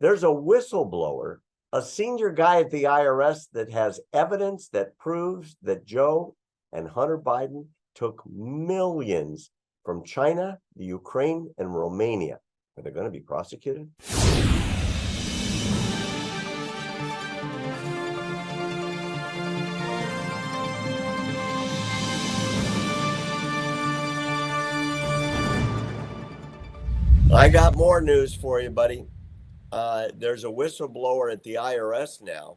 There's a whistleblower, a senior guy at the IRS that has evidence that proves that Joe and Hunter Biden took millions from China, the Ukraine, and Romania. Are they going to be prosecuted? I got more news for you, buddy. There's a whistleblower at the IRS now.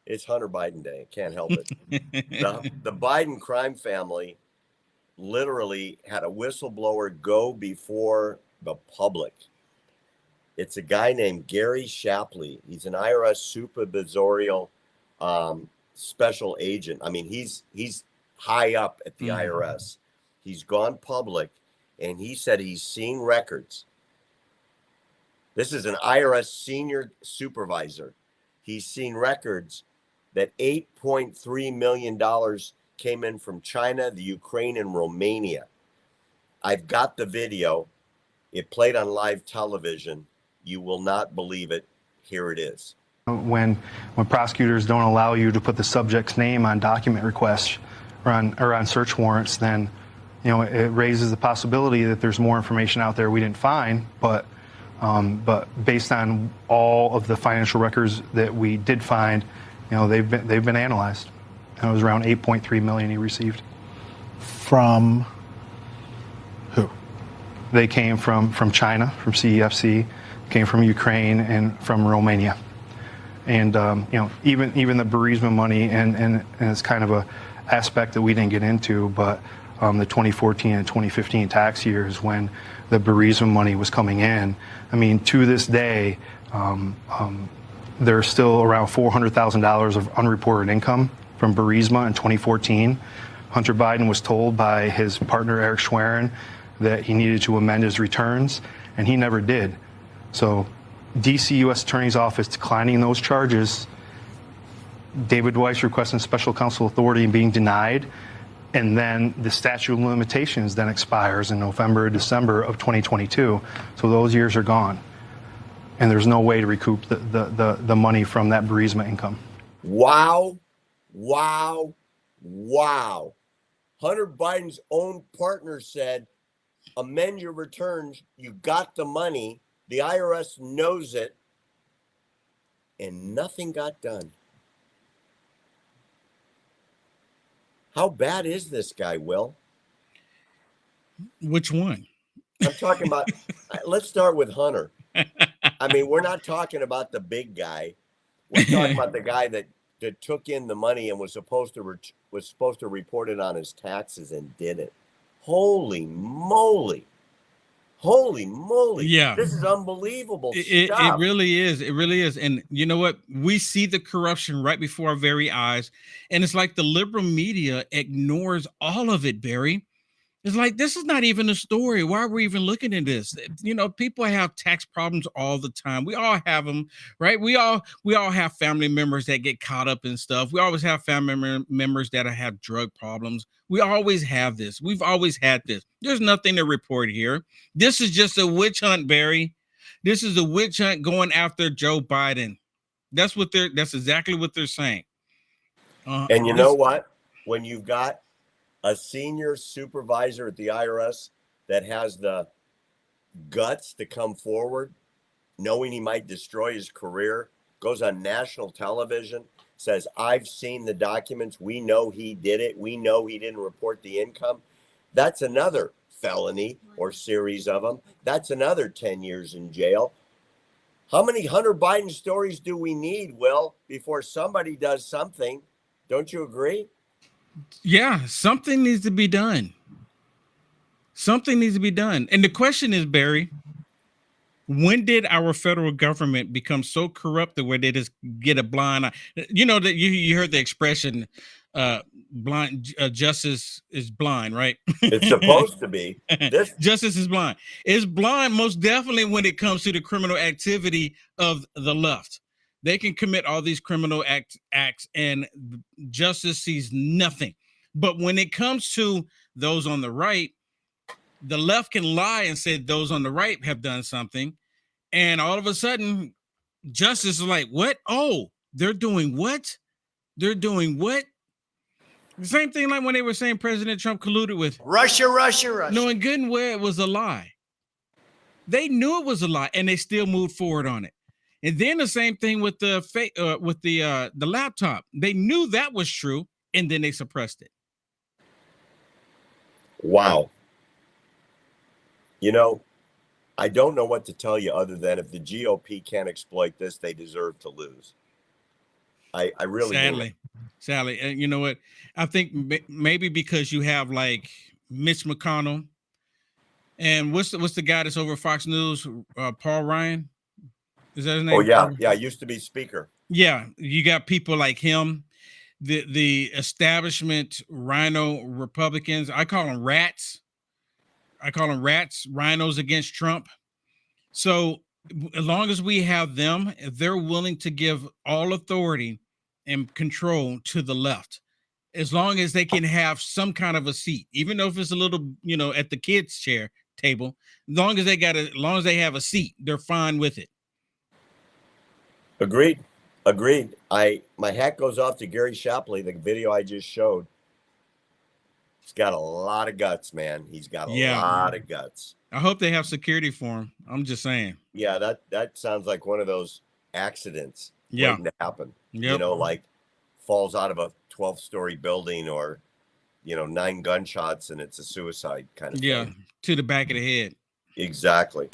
It's Hunter Biden Day. Can't help it. The Biden crime family literally had a whistleblower go before the public. It's a guy named Gary Shapley. He's an IRS supervisorial special agent. I mean, he's high up at the IRS. He's gone public, and he said he's seen records. This is an IRS senior supervisor. He's seen records that $8.3 million came in from China, the Ukraine, and Romania. I've got the video. It played on live television. You will not believe it. Here it is. When prosecutors don't allow you to put the subject's name on document requests or on search warrants, then it raises the possibility that there's more information out there we didn't find. But based on all of the financial records that we did find, they've been analyzed. And it was around 8.3 million he received. From who? They came from China, from CEFC, came from Ukraine, and from Romania. And even the Burisma money, and it's kind of a aspect that we didn't get into, but the 2014 and 2015 tax years when the Burisma money was coming in. I mean, to this day, there's still around $400,000 of unreported income from Burisma in 2014. Hunter Biden was told by his partner Eric Schwerin that he needed to amend his returns, and he never did. So DC U.S. Attorney's Office declining those charges, David Weiss requesting special counsel authority and being denied, and then the statute of limitations then expires in November, December of 2022. So those years are gone, and there's no way to recoup the money from that Burisma income. Wow. Hunter Biden's own partner said, amend your returns. You got the money. The IRS knows it. And nothing got done. How bad is this guy, Will? Which one? I'm talking about, let's start with Hunter. I mean, we're not talking about the big guy. We're talking about the guy that took in the money and was supposed to report it on his taxes and didn't. Holy moly. Yeah. This is unbelievable stuff. It really is. It really is. And you know what? We see the corruption right before our very eyes. And it's like the liberal media ignores all of it, Barry. It's like, this is not even a story. Why are we even looking at this? People have tax problems all the time. We all have them, right? We all have family members that get caught up in stuff. We always have family members that have drug problems. We always have this. We've always had this. There's nothing to report here. This is just a witch hunt, Barry. This is a witch hunt going after Joe Biden. That's exactly what they're saying. And you know what? When you've got a senior supervisor at the IRS that has the guts to come forward, knowing he might destroy his career, goes on national television, says, I've seen the documents. We know he did it. We know he didn't report the income. That's another felony or series of them. That's another 10 years in jail. How many Hunter Biden stories do we need, Will, before somebody does something? Don't you agree? Yeah, something needs to be done. Something needs to be done. And the question is, Barry, when did our federal government become so corrupt where they just get a blind eye? You know that you heard the expression, blind justice is blind, right? It's supposed to be. Justice is blind. It's blind most definitely when it comes to the criminal activity of the left. They can commit all these criminal acts and justice sees nothing. But when it comes to those on the right, the left can lie and say those on the right have done something. And all of a sudden, Justice is like, what? Oh, they're doing what? They're doing what? The same thing like when they were saying President Trump colluded with Russia, knowing good and well it was a lie. They knew it was a lie, and they still moved forward on it. And then the same thing with the laptop. They knew that was true, and then they suppressed it. Wow. You know, I don't know what to tell you other than if the GOP can't exploit this, they deserve to lose. I really sadly, and you know what? I think maybe because you have like Mitch McConnell, and what's the guy that's over Fox News? Paul Ryan, is that his name? Oh yeah, used to be speaker. Yeah, you got people like him, the establishment Rhino Republicans. I call them rats. Rhinos against Trump. So as long as we have them, they're willing to give all authority and control to the left, as long as they can have some kind of a seat, even though if it's a little, at the kids' chair table, as long as they have a seat, they're fine with it. Agreed. My hat goes off to Gary Shapley, the video I just showed. He's got a lot of guts, man. He's got a lot of guts. I hope they have security for him. I'm just saying. Yeah, that sounds like one of those accidents waiting to happen. Yep. Like falls out of a 12-story building, or 9 gunshots and it's a suicide kind of thing. To the back of the head. Exactly.